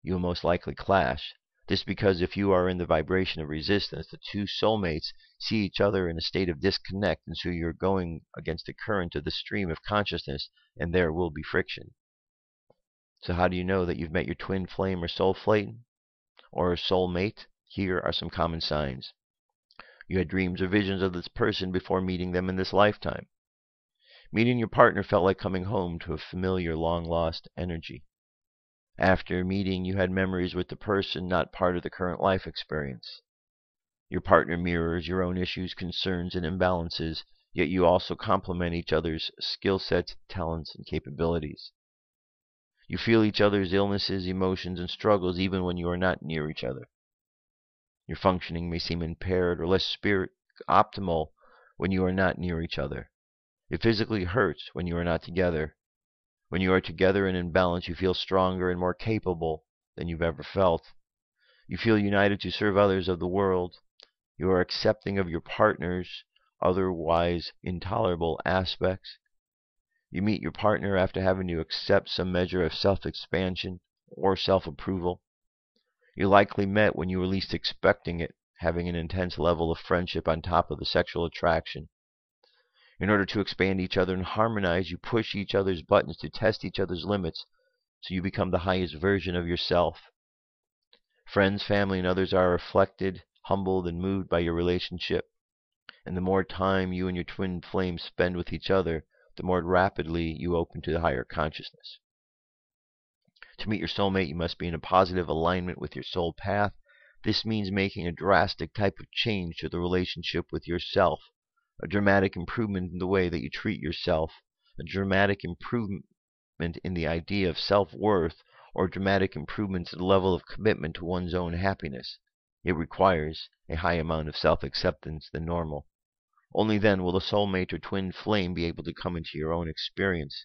B: you will most likely clash. This because if you are in the vibration of resistance, the two soulmates see each other in a state of disconnect, and so you're going against the current of the stream of consciousness, and there will be friction. So how do you know that you've met your twin flame or soul flame or soulmate? Here are some common signs. You had dreams or visions of this person before meeting them in this lifetime. Meeting your partner felt like coming home to a familiar, long-lost energy. After meeting, you had memories with the person not part of the current life experience. Your partner mirrors your own issues, concerns, and imbalances, yet you also complement each other's skill sets, talents, and capabilities. You feel each other's illnesses, emotions, and struggles even when you are not near each other. Your functioning may seem impaired or less spirit optimal when you are not near each other. It physically hurts when you are not together. When you are together and in balance, you feel stronger and more capable than you've ever felt. You feel united to serve others of the world. You are accepting of your partner's otherwise intolerable aspects. You meet your partner after having to accept some measure of self-expansion or self-approval. You likely met when you were least expecting it, having an intense level of friendship on top of the sexual attraction. In order to expand each other and harmonize, you push each other's buttons to test each other's limits, so you become the highest version of yourself. Friends, family, and others are reflected, humbled, and moved by your relationship. And the more time you and your twin flame spend with each other, the more rapidly you open to the higher consciousness. To meet your soulmate, you must be in a positive alignment with your soul path. This means making a drastic type of change to the relationship with yourself, a dramatic improvement in the way that you treat yourself, a dramatic improvement in the idea of self-worth, or dramatic improvements in the level of commitment to one's own happiness. It requires a high amount of self-acceptance than normal. Only then will the soulmate or twin flame be able to come into your own experience.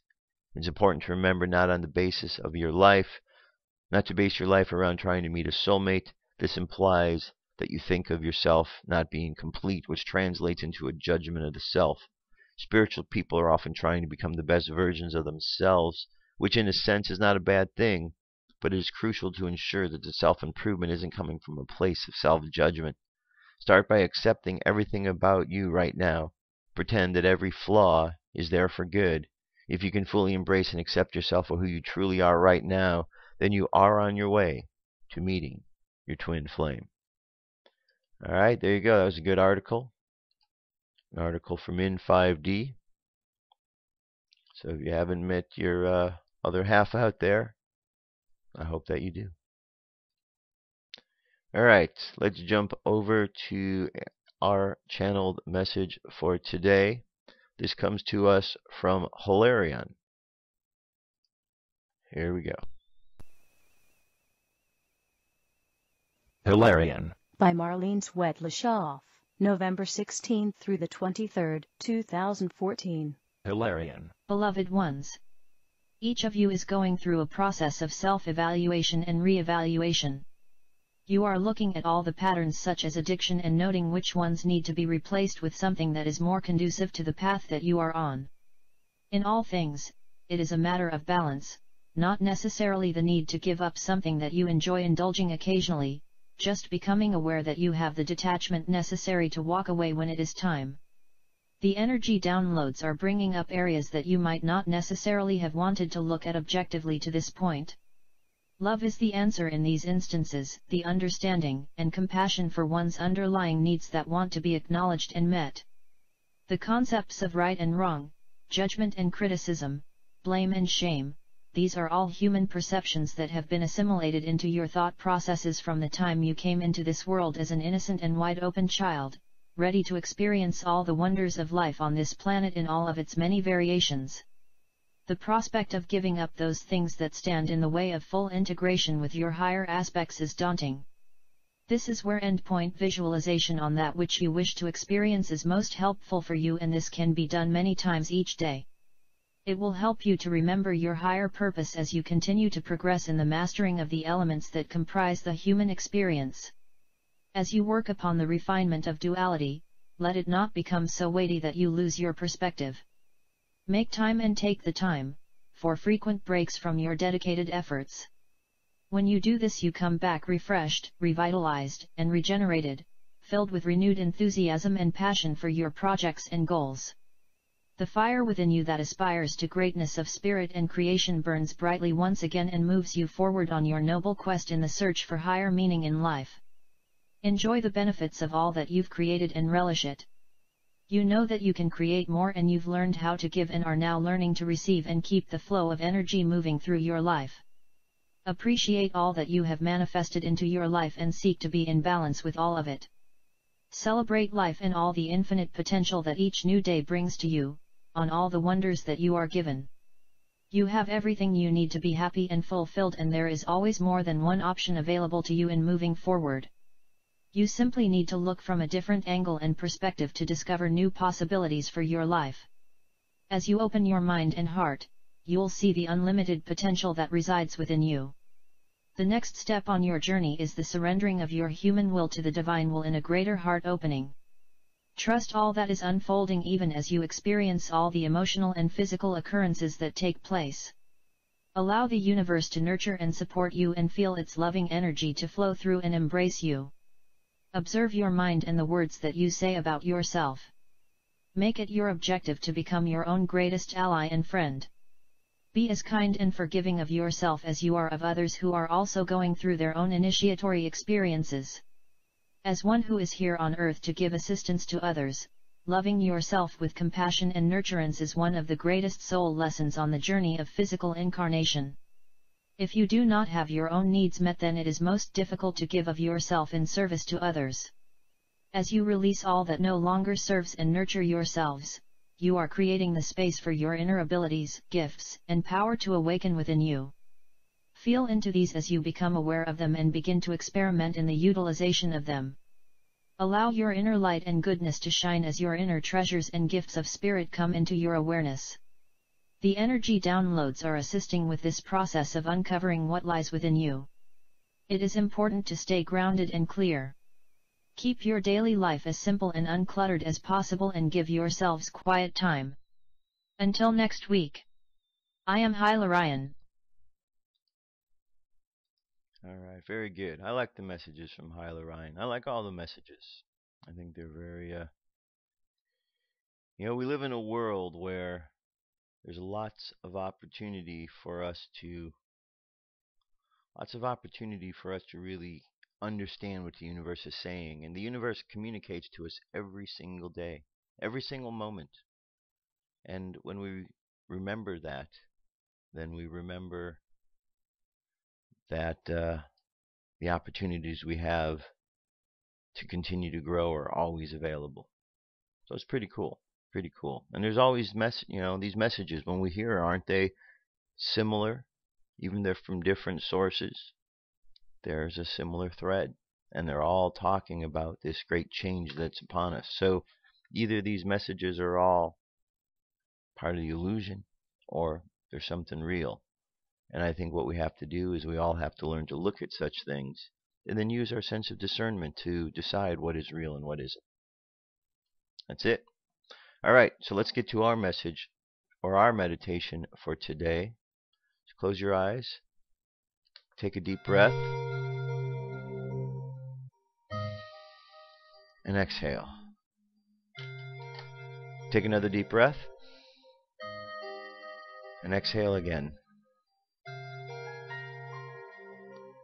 B: It's important to remember not on the basis of your life, not to base your life around trying to meet a soulmate. This implies that you think of yourself not being complete, which translates into a judgment of the self. Spiritual people are often trying to become the best versions of themselves, which in a sense is not a bad thing, but it is crucial to ensure that the self-improvement isn't coming from a place of self-judgment. Start by accepting everything about you right now. Pretend that every flaw is there for good. If you can fully embrace and accept yourself for who you truly are right now, then you are on your way to meeting your twin flame. All right, there you go. That was a good article. An article from In5D. So if you haven't met your other half out there, I hope that you do. All right, let's jump over to our channeled message for today. This comes to us from Hilarion. Here we go.
F: Hilarion.
G: By Marlene Swetleshoff, November 16th through the 23rd, 2014.
F: Hilarion.
H: Beloved ones, each of you is going through a process of self-evaluation and re-evaluation. You are looking at all the patterns such as addiction and noting which ones need to be replaced with something that is more conducive to the path that you are on. In all things, it is a matter of balance, not necessarily the need to give up something that you enjoy indulging occasionally, just becoming aware that you have the detachment necessary to walk away when it is time. The energy downloads are bringing up areas that you might not necessarily have wanted to look at objectively to this point. Love is the answer in these instances, the understanding and compassion for one's underlying needs that want to be acknowledged and met. The concepts of right and wrong, judgment and criticism, blame and shame, these are all human perceptions that have been assimilated into your thought processes from the time you came into this world as an innocent and wide-open child, ready to experience all the wonders of life on this planet in all of its many variations. The prospect of giving up those things that stand in the way of full integration with your higher aspects is daunting. This is where endpoint visualization on that which you wish to experience is most helpful for you, and this can be done many times each day. It will help you to remember your higher purpose as you continue to progress in the mastering of the elements that comprise the human experience. As you work upon the refinement of duality, let it not become so weighty that you lose your perspective. Make time and take the time, for frequent breaks from your dedicated efforts. When you do this, you come back refreshed, revitalized, and regenerated, filled with renewed enthusiasm and passion for your projects and goals. The fire within you that aspires to greatness of spirit and creation burns brightly once again and moves you forward on your noble quest in the search for higher meaning in life. Enjoy the benefits of all that you've created and relish it. You know that you can create more, and you've learned how to give and are now learning to receive and keep the flow of energy moving through your life. Appreciate all that you have manifested into your life and seek to be in balance with all of it. Celebrate life and all the infinite potential that each new day brings to you, on all the wonders that you are given. You have everything you need to be happy and fulfilled, and there is always more than one option available to you in moving forward. You simply need to look from a different angle and perspective to discover new possibilities for your life. As you open your mind and heart, you'll see the unlimited potential that resides within you. The next step on your journey is the surrendering of your human will to the divine will in a greater heart opening. Trust all that is unfolding even as you experience all the emotional and physical occurrences that take place. Allow the universe to nurture and support you and feel its loving energy to flow through and embrace you. Observe your mind and the words that you say about yourself. Make it your objective to become your own greatest ally and friend. Be as kind and forgiving of yourself as you are of others who are also going through their own initiatory experiences. As one who is here on earth to give assistance to others, loving yourself with compassion and nurturance is one of the greatest soul lessons on the journey of physical incarnation. If you do not have your own needs met, then it is most difficult to give of yourself in service to others. As you release all that no longer serves and nurture yourselves, you are creating the space for your inner abilities, gifts, and power to awaken within you. Feel into these as you become aware of them and begin to experiment in the utilization of them. Allow your inner light and goodness to shine as your inner treasures and gifts of spirit come into your awareness. The energy downloads are assisting with this process of uncovering what lies within you. It is important to stay grounded and clear. Keep your daily life as simple and uncluttered as possible and give yourselves quiet time. Until next week. I am Hyla.
B: Alright, very good. I like the messages from Hyla Ryan. I like all the messages. I think they're very, we live in a world where there's lots of opportunity for us to really understand what the universe is saying. And the universe communicates to us every single day, every single moment. And when we remember that, then we remember that the opportunities we have to continue to grow are always available. So it's pretty cool. Pretty cool. And there's always these messages when we hear, aren't they similar? Even they're from different sources. There's a similar thread, and they're all talking about this great change that's upon us. So either these messages are all part of the illusion, or there's something real. And I think what we have to do is we all have to learn to look at such things and then use our sense of discernment to decide what is real and what isn't. That's it. All right, so let's get to our message or our meditation for today. So close your eyes. Take a deep breath. And exhale. Take another deep breath. And exhale again.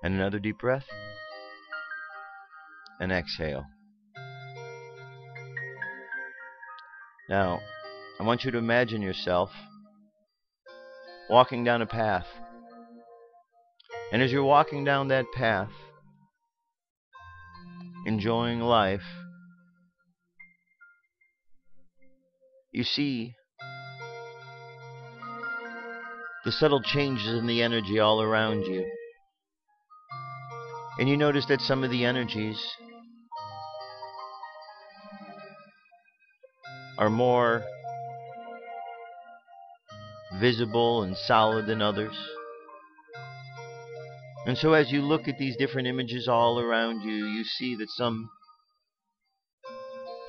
B: And another deep breath. And exhale. Now, I want you to imagine yourself walking down a path. And as you're walking down that path, enjoying life, you see the subtle changes in the energy all around you. And you notice that some of the energies are more visible and solid than others. And so as you look at these different images all around you, you see that some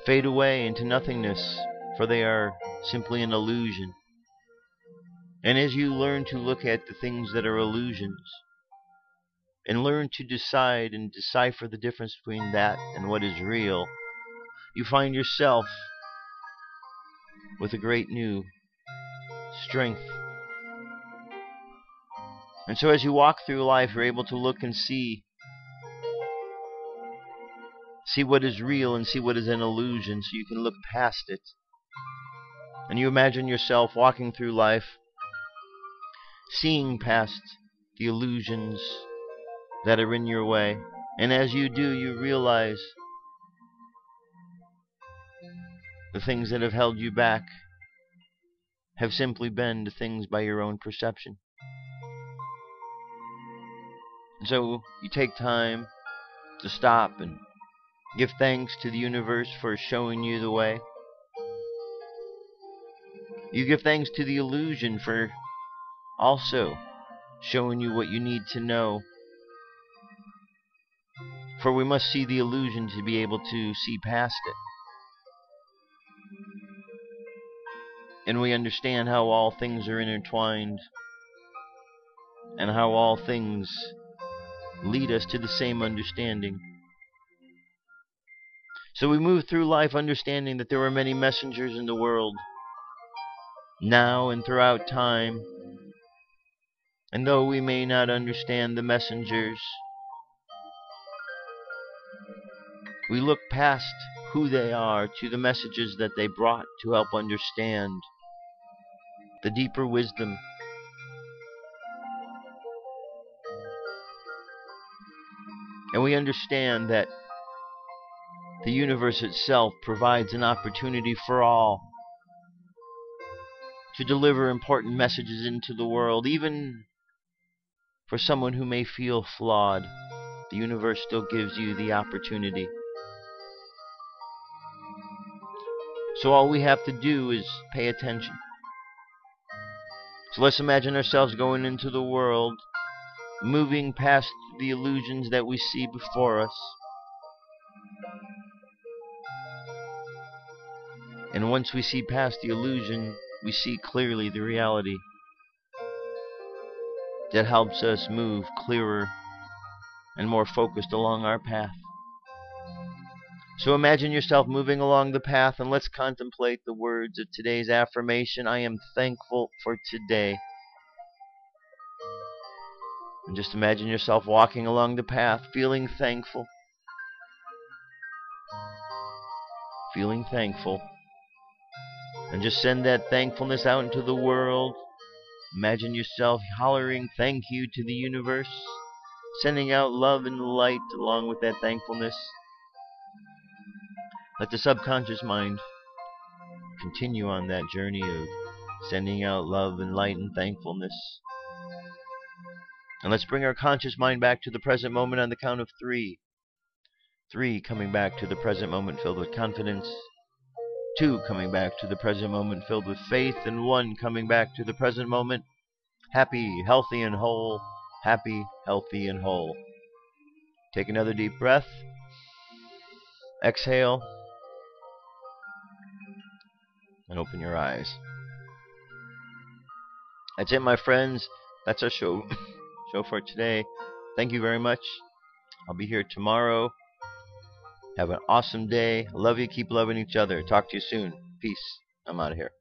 B: fade away into nothingness, for they are simply an illusion. And as you learn to look at the things that are illusions, and learn to decide and decipher the difference between that and what is real, you find yourself with a great new strength. And so as you walk through life, you're able to look and see what is real and see what is an illusion, so you can look past it. And you imagine yourself walking through life, seeing past the illusions that are in your way. And as you do, you realize the things that have held you back have simply been the things by your own perception. And so you take time to stop and give thanks to the universe for showing you the way. You give thanks to the illusion for also showing you what you need to know. For we must see the illusion to be able to see past it. And we understand how all things are intertwined, and how all things lead us to the same understanding. So we move through life understanding that there are many messengers in the world, now and throughout time. And though we may not understand the messengers, we look past who they are to the messages that they brought to help understand the deeper wisdom. And we understand that the universe itself provides an opportunity for all to deliver important messages into the world. Even for someone who may feel flawed, the universe still gives you the opportunity. So all we have to do is pay attention. So let's imagine ourselves going into the world, moving past the illusions that we see before us. And once we see past the illusion, we see clearly the reality. that helps us move clearer and more focused along our path. So imagine yourself moving along the path, and let's contemplate the words of today's affirmation. I am thankful for today. And just imagine yourself walking along the path, feeling thankful. Feeling thankful. And just send that thankfulness out into the world. Imagine yourself hollering thank you to the universe, sending out love and light along with that thankfulness. Let the subconscious mind continue on that journey of sending out love and light and thankfulness. And let's bring our conscious mind back to the present moment on the count of 3. 3, coming back to the present moment filled with confidence. 2, coming back to the present moment filled with faith. And 1, coming back to the present moment happy, healthy, and whole. Happy, healthy, and whole. Take another deep breath. Exhale. And open your eyes. That's it, my friends. That's our show for today. Thank you very much. I'll be here tomorrow. Have an awesome day. Love you. Keep loving each other. Talk to you soon. Peace. I'm out of here.